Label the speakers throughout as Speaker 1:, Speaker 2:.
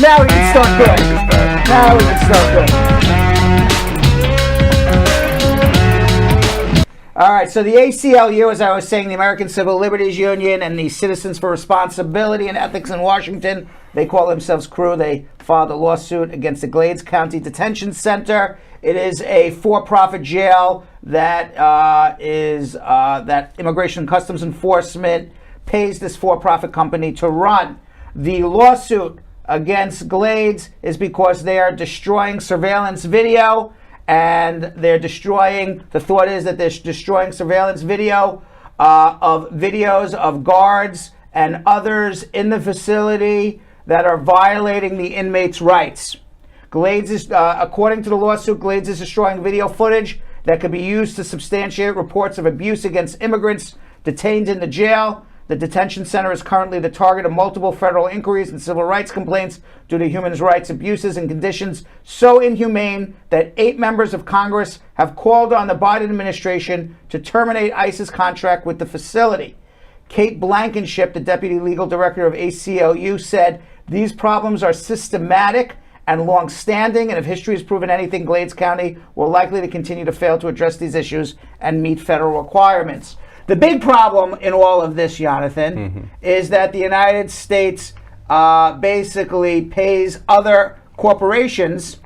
Speaker 1: Now we can start good. Now we can start good. All right, so the ACLU, as I was saying, the American Civil Liberties Union, and the Citizens for Responsibility and Ethics in Washington, they call themselves CREW. They filed a lawsuit against the Glades County Detention Center. It is a for-profit jail that that Immigration and Customs Enforcement pays this for-profit company to run. The lawsuit against Glades is because they are destroying surveillance video, and they're destroying, the thought is that they're destroying surveillance video of videos of guards and others in the facility that are violating the inmates' rights. Glades is, according to the lawsuit, Glades is destroying video footage that could be used to substantiate reports of abuse against immigrants detained in the jail. The detention center is currently the target of multiple federal inquiries and civil rights complaints due to human rights abuses and conditions so inhumane that 8 members of Congress have called on the Biden administration to terminate ICE's contract with the facility. Kate Blankenship, the deputy legal director of ACLU, said these problems are systematic and long-standing, and if history has proven anything, Glades County will likely to continue to fail to address these issues and meet federal requirements. The big problem in all of this, Jonathan, is that the United States basically pays other corporations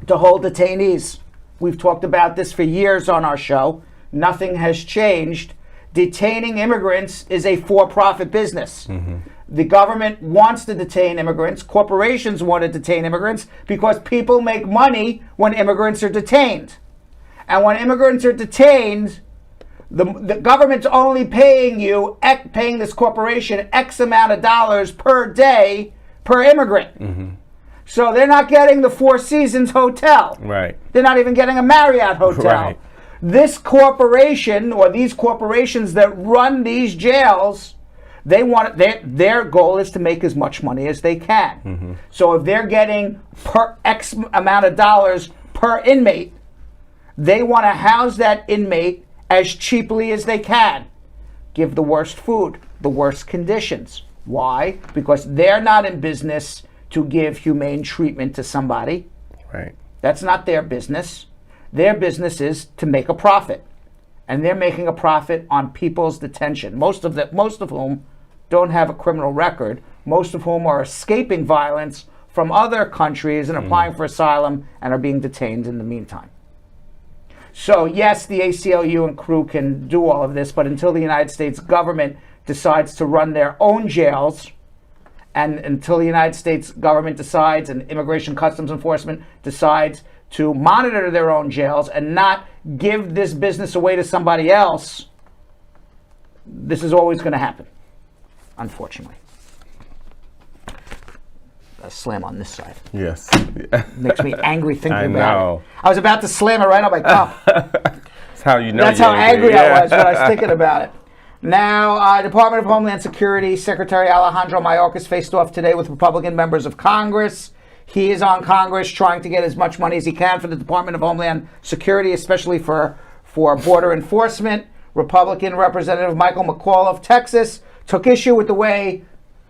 Speaker 1: to hold detainees. We've talked about this for years on our show. Nothing has changed. Detaining immigrants is a for-profit business. The government wants to detain immigrants. Corporations want to detain immigrants because people make money when immigrants are detained. And when immigrants are detained, the government's only paying this corporation X amount of dollars per day per immigrant. So they're not getting the Four Seasons hotel.
Speaker 2: Right.
Speaker 1: They're not even getting a Marriott hotel. Right. This corporation, or these corporations that run these jails, they want their goal is to make as much money as they can. So if they're getting per X amount of dollars per inmate, they want to house that inmate as cheaply as they can. Give the worst food, the worst conditions. Why? Because they're not in business to give humane treatment to somebody.
Speaker 2: Right.
Speaker 1: That's not their business. Their business is to make a profit. And they're making a profit on people's detention, most of whom don't have a criminal record, most of whom are escaping violence from other countries and applying for asylum and are being detained in the meantime. So yes, the ACLU and CREW can do all of this, but until the United States government decides to run their own jails, and until the United States government decides, and Immigration Customs Enforcement decides to monitor their own jails and not give this business away to somebody else, this is always going to happen, unfortunately. A slam on this side.
Speaker 2: Yes.
Speaker 1: Makes me angry thinking
Speaker 2: I know.
Speaker 1: about it. I was about to slam it right on my cup.
Speaker 2: That's how you know.
Speaker 1: That's how angry I was when I was thinking about it. Now, Department of Homeland Security Secretary Alejandro Mayorkas faced off today with Republican members of Congress. He is on Congress trying to get as much money as he can for the Department of Homeland Security, especially for border enforcement. Republican Representative Michael McCall of Texas took issue with the way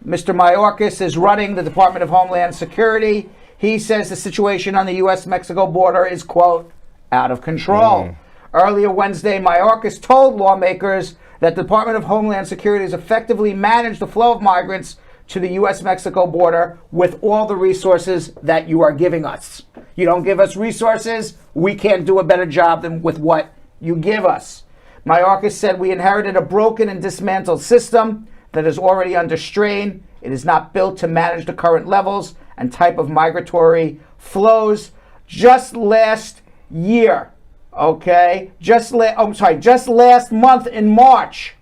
Speaker 1: Mr. Mayorkas is running the Department of Homeland Security. He says the situation on the U.S.-Mexico border is, quote, out of control. Earlier Wednesday, Mayorkas told lawmakers that the Department of Homeland Security has effectively managed the flow of migrants to the U.S.-Mexico border with all the resources that you are giving us. You don't give us resources, we can't do a better job than with what you give us. Mayorkas said we inherited a broken and dismantled system that is already under strain. It is not built to manage the current levels and type of migratory flows. Just last year, okay? Just last month in March,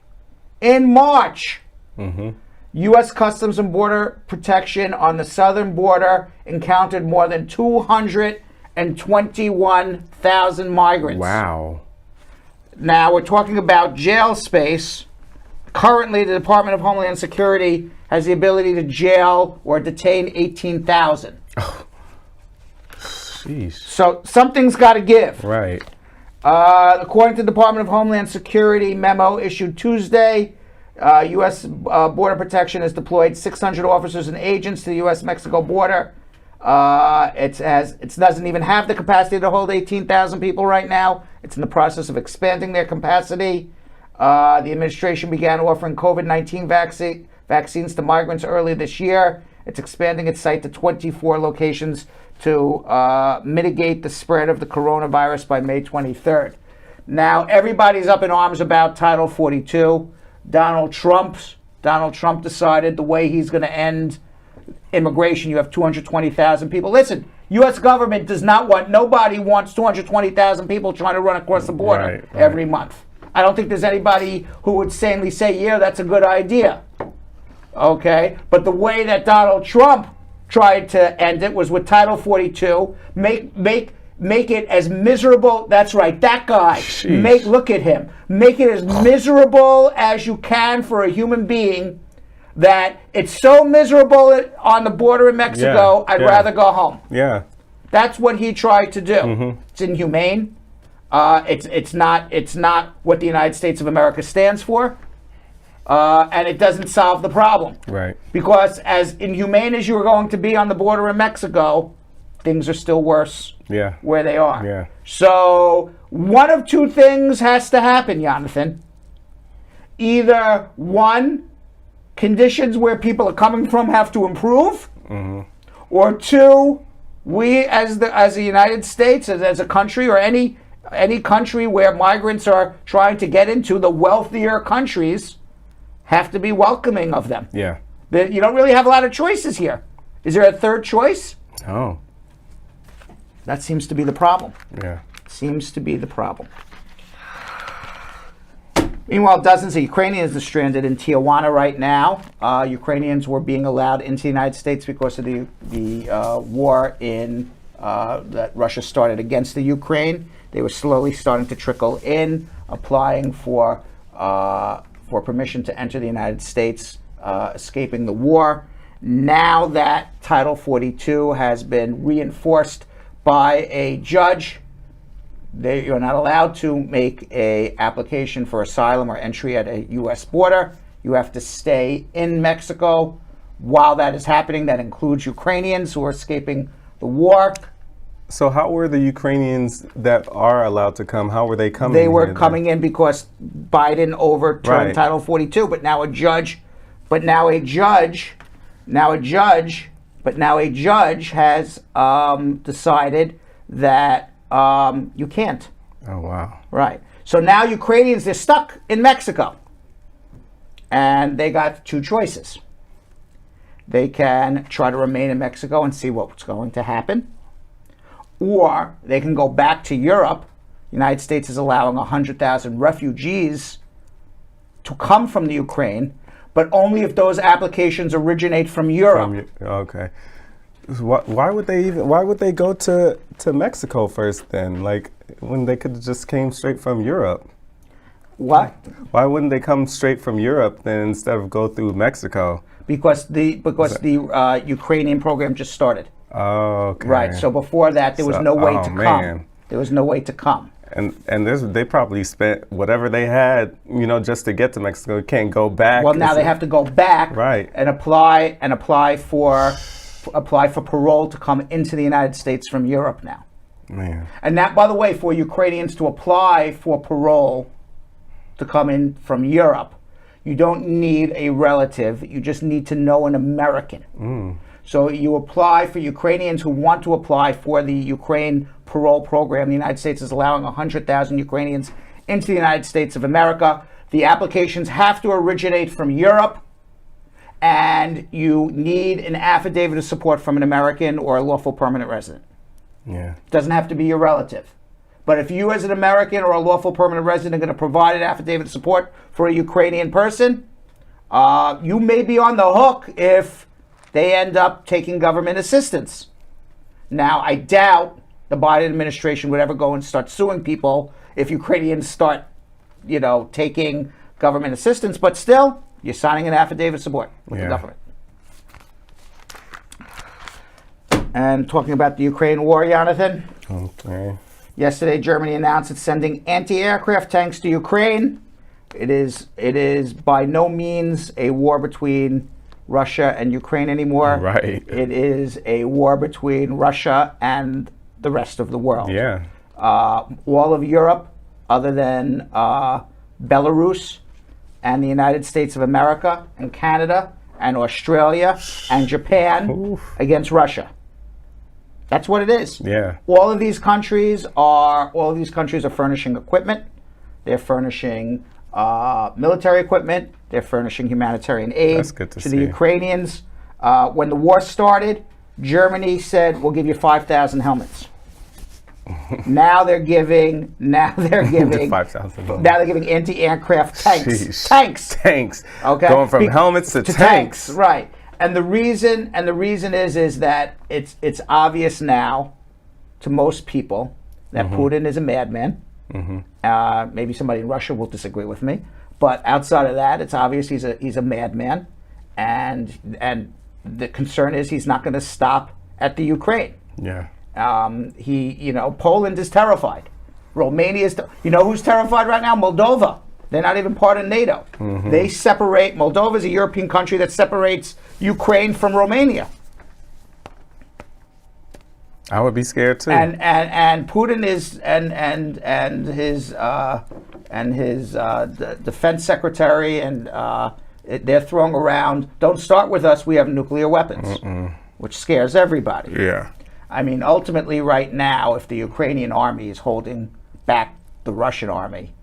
Speaker 1: U.S. Customs and Border Protection on the southern border encountered more than 221,000 migrants.
Speaker 2: Wow.
Speaker 1: Now, we're talking about jail space. Currently, the Department of Homeland Security has the ability to jail or detain 18,000.
Speaker 2: Oh, jeez.
Speaker 1: So something's got to give.
Speaker 2: Right.
Speaker 1: According to the Department of Homeland Security memo issued Tuesday, U.S. Border Protection has deployed 600 officers and agents to the U.S.-Mexico border. It doesn't even have the capacity to hold 18,000 people right now. It's in the process of expanding their capacity. The administration began offering COVID-19 vaccines to migrants early this year. It's expanding its site to 24 locations to mitigate the spread of the coronavirus by May 23rd. Now, everybody's up in arms about Title 42. Donald Trump decided the way he's going to end immigration. You have 220,000 people. Listen, U.S. government does not want, nobody wants 220,000 people trying to run across the border every month. I don't think there's anybody who would sanely say, yeah, that's a good idea. Okay? But the way that Donald Trump tried to end it was with Title 42. Make it as miserable. That's right, that guy. Look at him. Make it as miserable as you can for a human being, that it's so miserable on the border in Mexico, I'd rather go home.
Speaker 2: Yeah.
Speaker 1: That's what he tried to do. Mm-hmm. It's inhumane. It's not what the United States of America stands for. And it doesn't solve the problem.
Speaker 2: Right.
Speaker 1: Because as inhumane as you are going to be on the border in Mexico, things are still worse where they are.
Speaker 2: Yeah.
Speaker 1: So one of two things has to happen, Jonathan. Either one, conditions where people are coming from have to improve, or two, we as the United States, as a country, or any country where migrants are trying to get into, the wealthier countries have to be welcoming of them.
Speaker 2: Yeah.
Speaker 1: You don't really have a lot of choices here. Is there a third choice?
Speaker 2: Oh.
Speaker 1: That seems to be the problem.
Speaker 2: Yeah.
Speaker 1: Seems to be the problem. Meanwhile, dozens of Ukrainians are stranded in Tijuana right now. Ukrainians were being allowed into the United States because of the war that Russia started against the Ukraine. They were slowly starting to trickle in, applying for permission to enter the United States, escaping the war. Now that Title 42 has been reinforced by a judge, you're not allowed to make an application for asylum or entry at a U.S. border. You have to stay in Mexico while that is happening. That includes Ukrainians who are escaping the war.
Speaker 2: So how were the Ukrainians that are allowed to come, how were they coming?
Speaker 1: They were coming in because Biden overturned Title 42, but now a judge has decided that you can't.
Speaker 2: Oh, wow.
Speaker 1: Right. So now Ukrainians, they're stuck in Mexico. And they got two choices. They can try to remain in Mexico and see what's going to happen. Or they can go back to Europe. The United States is allowing 100,000 refugees to come from the Ukraine, but only if those applications originate from Europe.
Speaker 2: Okay. Why would they go to Mexico first then? Like, when they could have just came straight from Europe?
Speaker 1: What?
Speaker 2: Why wouldn't they come straight from Europe then instead of go through Mexico?
Speaker 1: Because the Ukrainian program just started.
Speaker 2: Oh, okay.
Speaker 1: Right. So before that, there was no way to come. There was no way to come.
Speaker 2: And they probably spent whatever they had, just to get to Mexico. You can't go back.
Speaker 1: Well, now they have to go back and apply for parole to come into the United States from Europe now.
Speaker 2: Man.
Speaker 1: And that, by the way, for Ukrainians to apply for parole to come in from Europe, you don't need a relative. You just need to know an American. So you apply for Ukrainians who want to apply for the Ukraine parole program. The United States is allowing 100,000 Ukrainians into the United States of America. The applications have to originate from Europe, and you need an affidavit of support from an American or a lawful permanent resident.
Speaker 2: Yeah.
Speaker 1: It doesn't have to be your relative. But if you as an American or a lawful permanent resident are going to provide an affidavit of support for a Ukrainian person, you may be on the hook if they end up taking government assistance. Now, I doubt the Biden administration would ever go and start suing people if Ukrainians start, taking government assistance. But still, you're signing an affidavit of support with the government. And talking about the Ukraine war, Jonathan.
Speaker 2: Okay.
Speaker 1: Yesterday, Germany announced it's sending anti-aircraft tanks to Ukraine. It is by no means a war between Russia and Ukraine anymore.
Speaker 2: Right.
Speaker 1: It is a war between Russia and the rest of the world.
Speaker 2: Yeah.
Speaker 1: All of Europe, other than Belarus and the United States of America and Canada and Australia and Japan against Russia. That's what it is.
Speaker 2: Yeah.
Speaker 1: All of these countries are furnishing equipment. They're furnishing military equipment. They're furnishing humanitarian aid
Speaker 2: That's good to
Speaker 1: the
Speaker 2: see.
Speaker 1: Ukrainians. When the war started, Germany said, "We'll give you 5,000 helmets." Now they're giving
Speaker 2: 5,000.
Speaker 1: Now they're giving anti-aircraft tanks.
Speaker 2: Sheesh. Tanks.
Speaker 1: Okay.
Speaker 2: Going from helmets to tanks.
Speaker 1: Right. And the reason is that it's obvious now to most people that Putin is a madman. Maybe somebody in Russia will disagree with me, but outside of that, it's obvious he's a madman, and the concern is he's not going to stop at the Ukraine.
Speaker 2: Yeah.
Speaker 1: Poland is terrified. Romania is. Who's terrified right now? Moldova. They're not even part of NATO. They separate. Moldova is a European country that separates Ukraine from Romania.
Speaker 2: I would be scared too.
Speaker 1: And Putin is and his defense secretary and they're throwing around. Don't start with us. We have nuclear weapons, which scares everybody.
Speaker 2: Yeah.
Speaker 1: I mean, ultimately, right now, if the Ukrainian army is holding back the Russian army,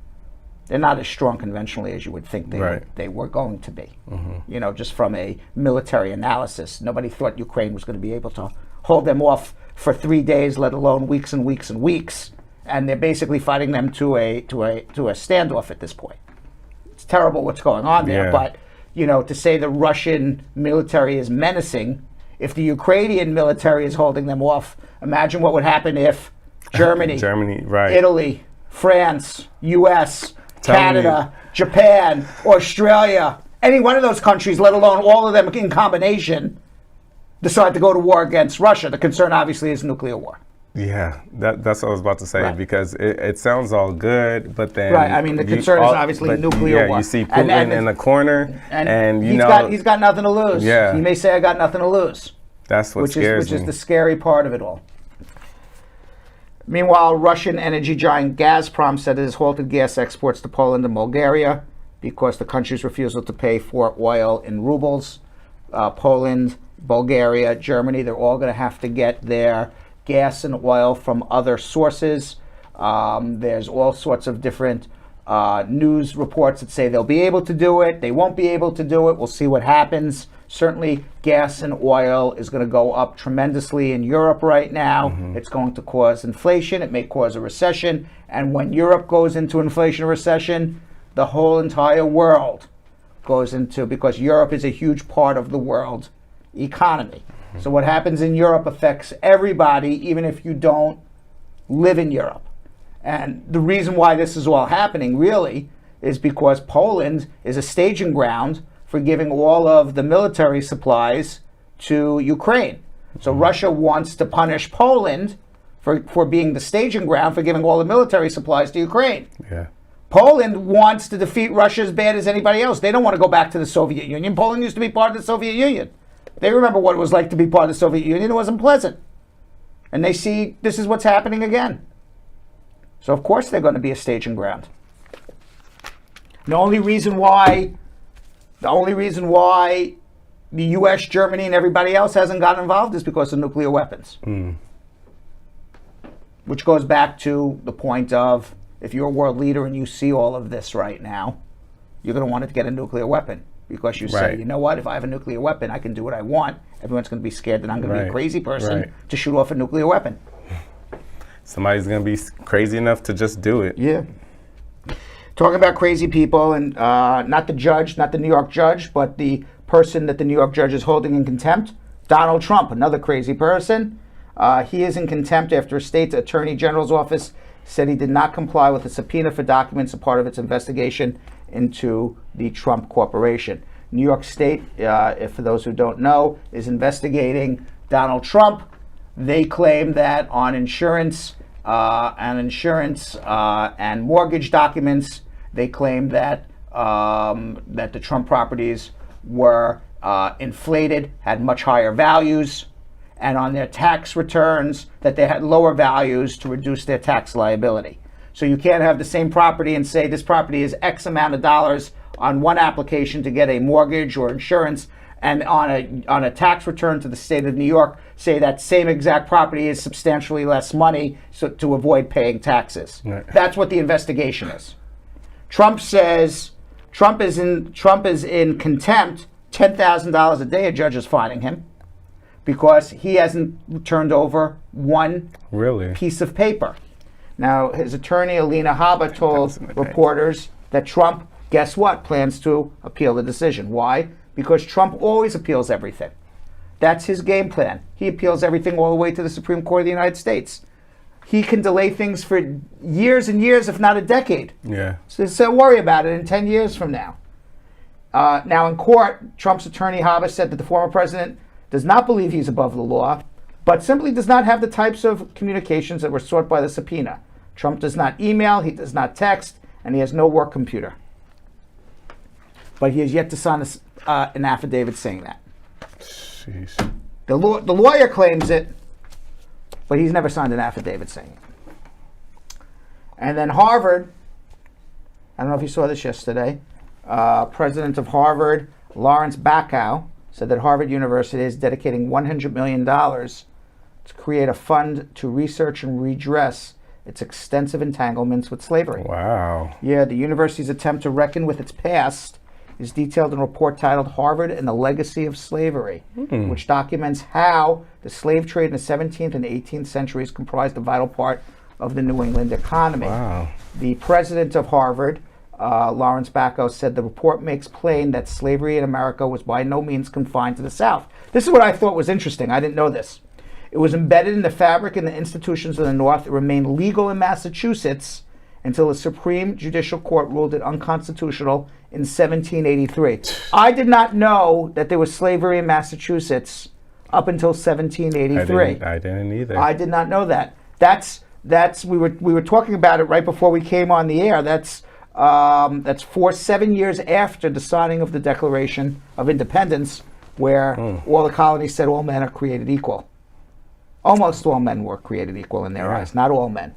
Speaker 1: they're not as strong conventionally as you would think they were going to be. Just from a military analysis, nobody thought Ukraine was going to be able to hold them off for 3 days, let alone weeks and weeks and weeks. And they're basically fighting them to a standoff at this point. It's terrible what's going on there, but to say the Russian military is menacing. If the Ukrainian military is holding them off, imagine what would happen if Germany, Italy, France, U.S., Canada, Japan, Australia, any one of those countries, let alone all of them in combination, decide to go to war against Russia. The concern, obviously, is nuclear war.
Speaker 2: Yeah, that's what I was about to say, because it sounds all good, but then...
Speaker 1: Right, I mean, the concern is obviously nuclear war.
Speaker 2: You see Putin in the corner, and
Speaker 1: he's got nothing to lose.
Speaker 2: Yeah.
Speaker 1: He may say, I got nothing to lose.
Speaker 2: That's what scares me.
Speaker 1: Which is the scary part of it all. Meanwhile, Russian energy giant Gazprom said it has halted gas exports to Poland and Bulgaria because the country's refusal to pay for oil in rubles. Poland, Bulgaria, Germany, they're all going to have to get their gas and oil from other sources. There's all sorts of different news reports that say they'll be able to do it. They won't be able to do it. We'll see what happens. Certainly, gas and oil is going to go up tremendously in Europe right now. It's going to cause inflation. It may cause a recession. And when Europe goes into inflation or recession, the whole entire world goes into, because Europe is a huge part of the world economy. So what happens in Europe affects everybody, even if you don't live in Europe. And the reason why this is all happening, really, is because Poland is a staging ground for giving all of the military supplies to Ukraine. So Russia wants to punish Poland for being the staging ground for giving all the military supplies to Ukraine.
Speaker 2: Yeah.
Speaker 1: Poland wants to defeat Russia as bad as anybody else. They don't want to go back to the Soviet Union. Poland used to be part of the Soviet Union. They remember what it was like to be part of the Soviet Union. It wasn't pleasant. And they see this is what's happening again. So of course they're going to be a staging ground. The only reason why the U.S., Germany, and everybody else hasn't gotten involved is because of nuclear weapons. Which goes back to the point of, if you're a world leader and you see all of this right now, you're going to want to get a nuclear weapon. Because you say, you know what, if I have a nuclear weapon, I can do what I want. Everyone's going to be scared that I'm going to be a crazy person to shoot off a nuclear weapon.
Speaker 2: Somebody's going to be crazy enough to just do it.
Speaker 1: Yeah. Talking about crazy people, and not the judge, not the New York judge, but the person that the New York judge is holding in contempt, Donald Trump, another crazy person. He is in contempt after a state attorney general's office said he did not comply with a subpoena for documents a part of its investigation into the Trump Corporation. New York State, for those who don't know, is investigating Donald Trump. They claim that on insurance and mortgage documents, they claim that that the Trump properties were inflated, had much higher values, and on their tax returns that they had lower values to reduce their tax liability. So you can't have the same property and say this property is X amount of dollars on one application to get a mortgage or insurance, and on a tax return to the state of New York, say that same exact property is substantially less money, so to avoid paying taxes.
Speaker 2: Right.
Speaker 1: That's what the investigation is. Trump says Trump is in contempt. $10,000 a day a judge is fining him because he hasn't turned over one piece of paper. Now, his attorney, Alina Habba, told reporters that Trump, guess what, plans to appeal the decision. Why? Because Trump always appeals everything. That's his game plan. He appeals everything all the way to the Supreme Court of the United States. He can delay things for years and years, if not a decade.
Speaker 2: Yeah.
Speaker 1: So worry about it in 10 years from now. Now, in court, Trump's attorney, Habba, said that the former president does not believe he's above the law, but simply does not have the types of communications that were sought by the subpoena. Trump does not email, he does not text, and he has no work computer. But he has yet to sign an affidavit saying that.
Speaker 2: Jeez.
Speaker 1: The lawyer claims it, but he's never signed an affidavit saying it. And then Harvard, I don't know if you saw this yesterday, President of Harvard, Lawrence Bacow, said that Harvard University is dedicating $100 million to create a fund to research and redress its extensive entanglements with slavery.
Speaker 2: Wow.
Speaker 1: Yeah, the university's attempt to reckon with its past is detailed in a report titled Harvard and the Legacy of Slavery, which documents how the slave trade in the 17th and 18th centuries comprised a vital part of the New England economy.
Speaker 2: Wow.
Speaker 1: The president of Harvard, Lawrence Bacow, said the report makes plain that slavery in America was by no means confined to the South. This is what I thought was interesting. I didn't know this. It was embedded in the fabric and the institutions of the North. It remained legal in Massachusetts until the Supreme Judicial Court ruled it unconstitutional in 1783. I did not know that there was slavery in Massachusetts up until 1783.
Speaker 2: I didn't either.
Speaker 1: I did not know that. We were talking about it right before we came on the air. That's 7 years after the signing of the Declaration of Independence, where all the colonies said all men are created equal. Almost all men were created equal in their eyes, not all men.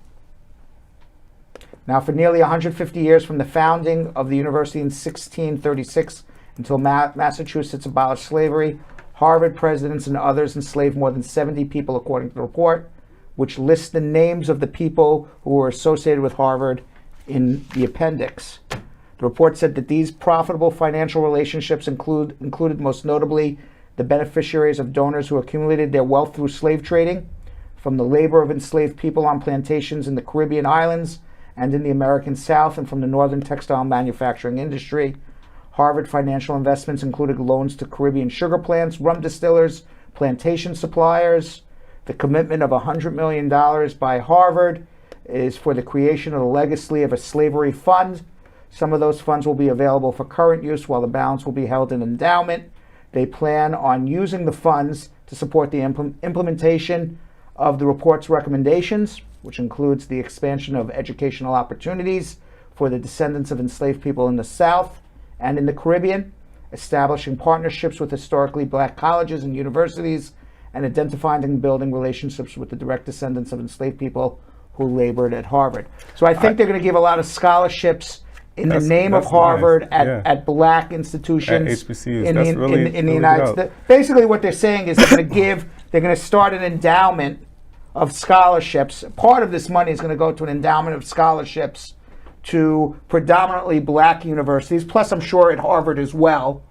Speaker 1: Now, for nearly 150 years from the founding of the university in 1636 until Massachusetts abolished slavery, Harvard presidents and others enslaved more than 70 people, according to the report, which lists the names of the people who were associated with Harvard in the appendix. The report said that these profitable financial relationships included most notably the beneficiaries of donors who accumulated their wealth through slave trading, from the labor of enslaved people on plantations in the Caribbean islands and in the American South, and from the northern textile manufacturing industry. Harvard financial investments included loans to Caribbean sugar plants, rum distillers, plantation suppliers. The commitment of $100 million by Harvard is for the creation of the legacy of a slavery fund. Some of those funds will be available for current use, while the balance will be held in endowment. They plan on using the funds to support the implementation of the report's recommendations, which includes the expansion of educational opportunities for the descendants of enslaved people in the South and in the Caribbean, establishing partnerships with historically black colleges and universities, and identifying and building relationships with the direct descendants of enslaved people who labored at Harvard. So I think they're going to give a lot of scholarships in the name of Harvard
Speaker 2: nice.
Speaker 1: at black institutions
Speaker 2: at HBCUs.
Speaker 1: in the United States. Basically what they're saying is they're going to start an endowment of scholarships. Part of this money is going to go to an endowment of scholarships to predominantly black universities, plus I'm sure at Harvard as well,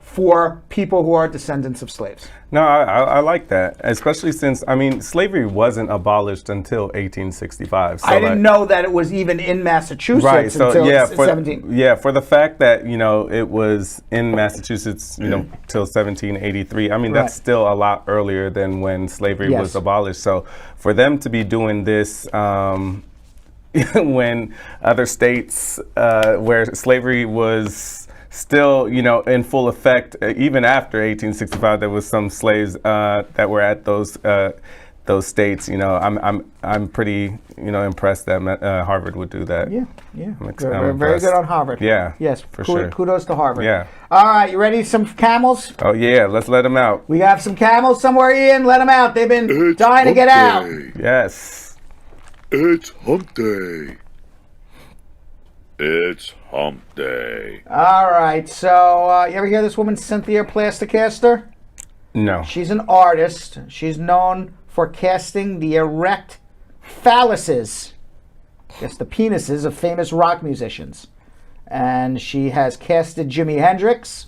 Speaker 1: for people who are descendants of slaves.
Speaker 2: No, I like that, especially since, I mean, slavery wasn't abolished until 1865. So
Speaker 1: I didn't know that it was even in Massachusetts until 17.
Speaker 2: For the fact that, it was in Massachusetts, till 1783, I mean, that's still a lot earlier than when slavery was abolished. So for them to be doing this when other states where slavery was still, in full effect, even after 1865, there was some slaves that were at those those states, I'm pretty, impressed that Harvard would do that.
Speaker 1: Yeah.
Speaker 2: I'm
Speaker 1: very good on Harvard.
Speaker 2: Yeah.
Speaker 1: Yes,
Speaker 2: for sure.
Speaker 1: Kudos to Harvard.
Speaker 2: Yeah.
Speaker 1: All right, you ready? Some camels?
Speaker 2: Oh yeah, let's let them out.
Speaker 1: We have some camels somewhere, Ian. Let them out. They've been dying to get out.
Speaker 2: Yes.
Speaker 3: It's hump day. It's hump day.
Speaker 1: All right, so you ever hear this woman, Cynthia Plaster?
Speaker 2: No.
Speaker 1: She's an artist. She's known for casting the erect phalluses, I guess the penises of famous rock musicians. And she has casted Jimi Hendrix,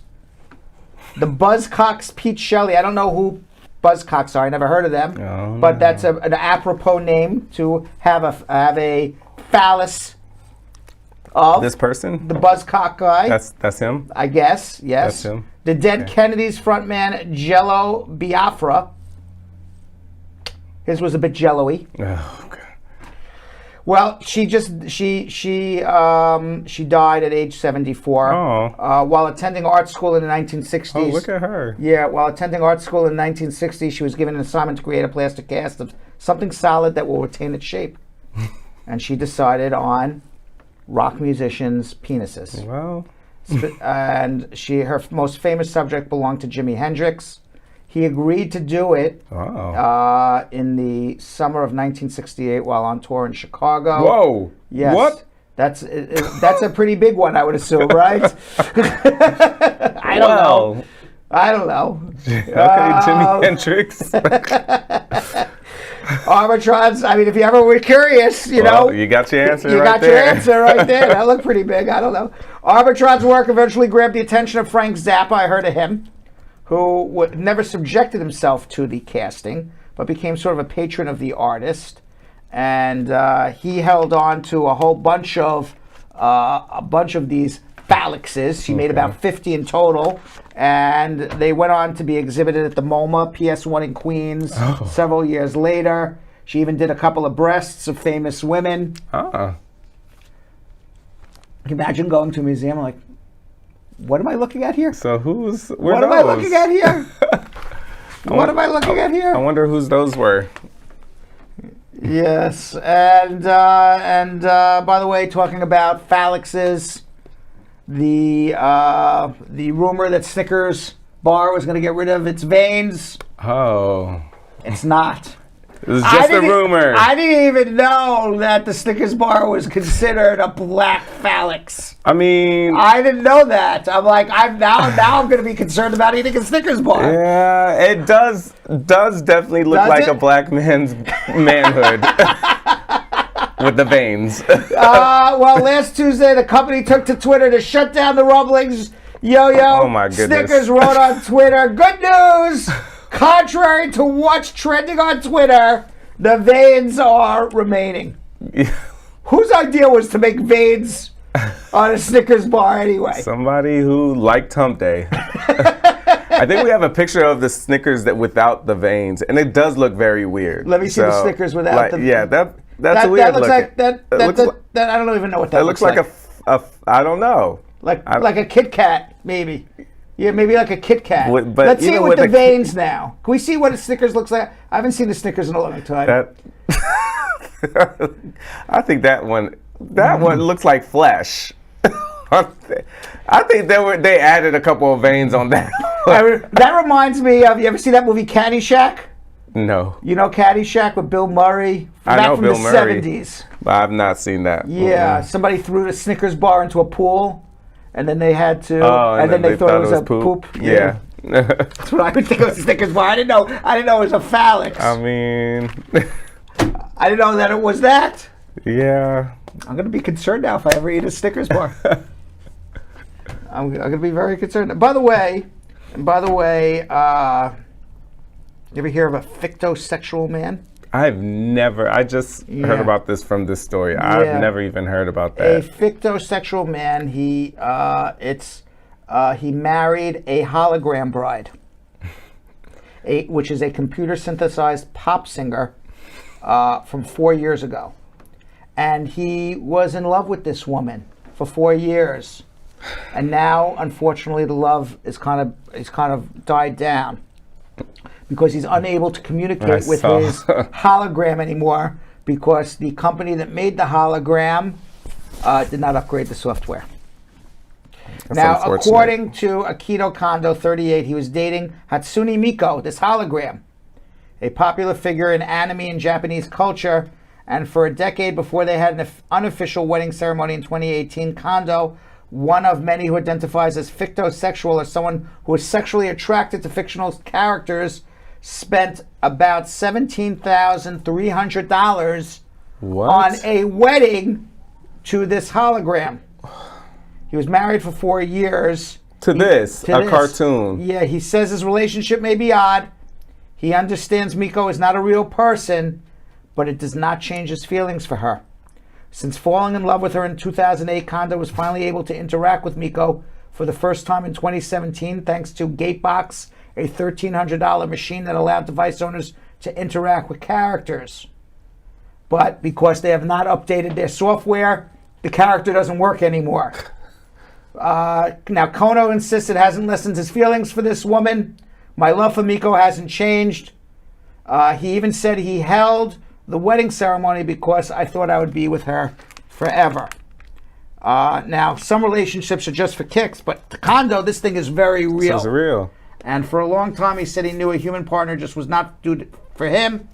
Speaker 1: the Buzzcocks, Pete Shelley. I don't know who Buzzcocks are. I never heard of them.
Speaker 2: Oh,
Speaker 1: but
Speaker 2: no.
Speaker 1: that's an apropos name to have a phallus of
Speaker 2: This person?
Speaker 1: the Buzzcock guy.
Speaker 2: That's him?
Speaker 1: I guess, yes.
Speaker 2: That's him.
Speaker 1: The Dead
Speaker 2: Okay.
Speaker 1: Kennedys frontman Jello Biafra. His was a bit jello-y.
Speaker 2: Oh, okay.
Speaker 1: Well, she died at age 74 while attending art school in the 1960s.
Speaker 2: Oh, look at her.
Speaker 1: Yeah, while attending art school in the 1960s, she was given an assignment to create a plastic cast of something solid that will retain its shape. And she decided on rock musicians' penises.
Speaker 2: Well,
Speaker 1: And her most famous subject belonged to Jimi Hendrix. He agreed to do it in the summer of 1968 while on tour in Chicago.
Speaker 2: whoa.
Speaker 1: Yes.
Speaker 2: What?
Speaker 1: That's a pretty big one, I would assume, right? I don't know.
Speaker 2: Okay, Jimi Hendrix.
Speaker 1: Arbitrons, I mean, if you ever were curious, you
Speaker 2: got your answer
Speaker 1: you
Speaker 2: right
Speaker 1: got
Speaker 2: there.
Speaker 1: your answer right there. That looked pretty big. I don't know. Arbitron's work eventually grabbed the attention of Frank Zappa. I heard of him, who never subjected himself to the casting, but became sort of a patron of the artist. And he held on to a whole bunch of these phalluses. He made about 50 in total, and they went on to be exhibited at the MoMA PS1 in Queens several years later. She even did a couple of breasts of famous women. Can you imagine going to a museum like, what am I looking at here?
Speaker 2: So
Speaker 1: What am I looking at here? What am I looking at here?
Speaker 2: I wonder whose those were.
Speaker 1: Yes, and by the way, talking about phalluses, the rumor that Snickers bar was going to get rid of its veins.
Speaker 2: Oh.
Speaker 1: It's not.
Speaker 2: It was just a rumor.
Speaker 1: I didn't even know that the Snickers bar was considered a black phallus.
Speaker 2: I mean,
Speaker 1: I didn't know that. I'm like, now I'm going to be concerned about eating a Snickers bar.
Speaker 2: yeah, it does definitely look like a black man's manhood with the veins.
Speaker 1: Well, last Tuesday, the company took to Twitter to shut down the rumblings.
Speaker 2: Oh my goodness.
Speaker 1: Snickers wrote on Twitter, good news! Contrary to what's trending on Twitter, the veins are remaining. Whose idea was to make veins on a Snickers bar anyway?
Speaker 2: Somebody who liked Hump Day. I think we have a picture of the Snickers without the veins, and it does look very weird.
Speaker 1: Let me see the Snickers without the.
Speaker 2: Yeah, that's
Speaker 1: that
Speaker 2: weird
Speaker 1: looks
Speaker 2: looking.
Speaker 1: That I don't even know what that looks
Speaker 2: like. It looks like I don't know.
Speaker 1: Like a Kit Kat, maybe. Yeah, maybe like a Kit Kat.
Speaker 2: But
Speaker 1: let's see it with the
Speaker 2: a
Speaker 1: veins now. Can we see what a Snickers looks like? I haven't seen the Snickers in a long time.
Speaker 2: I think that one looks like flesh. I think they added a couple of veins on that.
Speaker 1: That reminds me of, you ever see that movie Caddyshack?
Speaker 2: No.
Speaker 1: You know Caddyshack with Bill Murray?
Speaker 2: I know Bill Murray.
Speaker 1: From the 70s.
Speaker 2: But I've not seen that.
Speaker 1: Yeah, somebody threw the Snickers bar into a pool, and then they had to,
Speaker 2: and
Speaker 1: then they thought it was a poop.
Speaker 2: Yeah.
Speaker 1: That's what I would think it was a Snickers bar. I didn't know it was a phallus.
Speaker 2: I mean,
Speaker 1: I didn't know that it was that.
Speaker 2: Yeah.
Speaker 1: I'm going to be concerned now if I ever eat a Snickers bar. I'm going to be very concerned. By the way, you ever hear of a fictosexual man?
Speaker 2: I just heard about this from this story.
Speaker 1: Yeah.
Speaker 2: I've never even heard about that.
Speaker 1: A fictosexual man, he married a hologram bride, which is a computer synthesized pop singer from 4 years ago. And he was in love with this woman for 4 years. And now, unfortunately, the love is kind of died down. because he's unable to communicate with his hologram anymore because the company that made the hologram did not upgrade the software. Now, according to Akito Kondo, 38, he was dating Hatsune Miku, this hologram, a popular figure in anime and Japanese culture. And for a decade before they had an unofficial wedding ceremony in 2018, Kondo, one of many who identifies as fictosexual, or someone who is sexually attracted to fictional characters, spent about $17,300 on a wedding to this hologram. He was married for 4 years.
Speaker 2: To this cartoon.
Speaker 1: Yeah, he says his relationship may be odd. He understands Miku is not a real person, but it does not change his feelings for her. Since falling in love with her in 2008, Kondo was finally able to interact with Miku for the first time in 2017 thanks to Gatebox, a $1,300 machine that allowed device owners to interact with characters. But because they have not updated their software, the character doesn't work anymore. Now, Kono insists it hasn't lessened his feelings for this woman. My love for Miku hasn't changed. He even said he held the wedding ceremony because I thought I would be with her forever. Now, some relationships are just for kicks, but to Kondo, this thing is very real.
Speaker 2: This is real.
Speaker 1: And for a long time, he said he knew a human partner just was not suited for him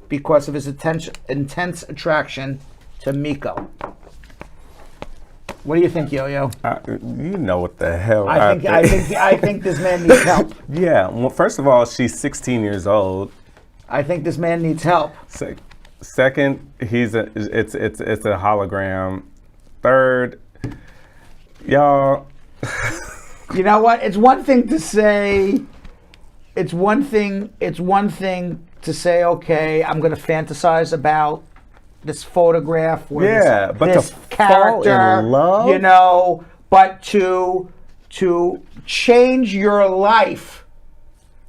Speaker 1: because of his intense attraction to Miku. What do you think, Yo-Yo?
Speaker 2: You know what the hell
Speaker 1: I think this man needs help.
Speaker 2: Yeah. Well, first of all, she's 16 years old.
Speaker 1: I think this man needs help.
Speaker 2: Second, it's a hologram. Third, y'all.
Speaker 1: You know what? It's one thing to say. It's one thing to say. Okay, I'm going to fantasize about this photograph or this character,
Speaker 2: fall in love?
Speaker 1: you know, but to change your life,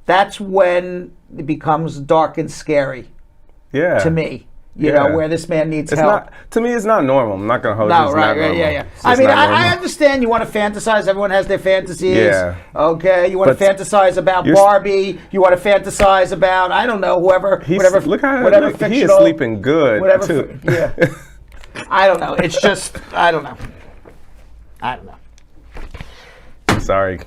Speaker 1: that's when it becomes dark and scary.
Speaker 2: Yeah.
Speaker 1: To me, you know, where this man needs help.
Speaker 2: To me, it's not normal. I'm not gonna hold you.
Speaker 1: No, right, yeah. I mean, I understand you want to fantasize. Everyone has their fantasies.
Speaker 2: Yeah.
Speaker 1: Okay, you want to fantasize about Barbie. You want to fantasize about whatever
Speaker 2: whatever
Speaker 1: fictional.
Speaker 2: He is sleeping good too.
Speaker 1: Yeah. I don't know. It's just I don't know.
Speaker 2: Sorry.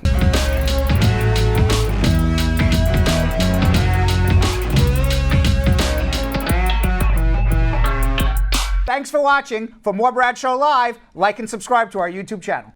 Speaker 1: Thanks for watching. For more Bradshaw Live, like and subscribe to our YouTube channel.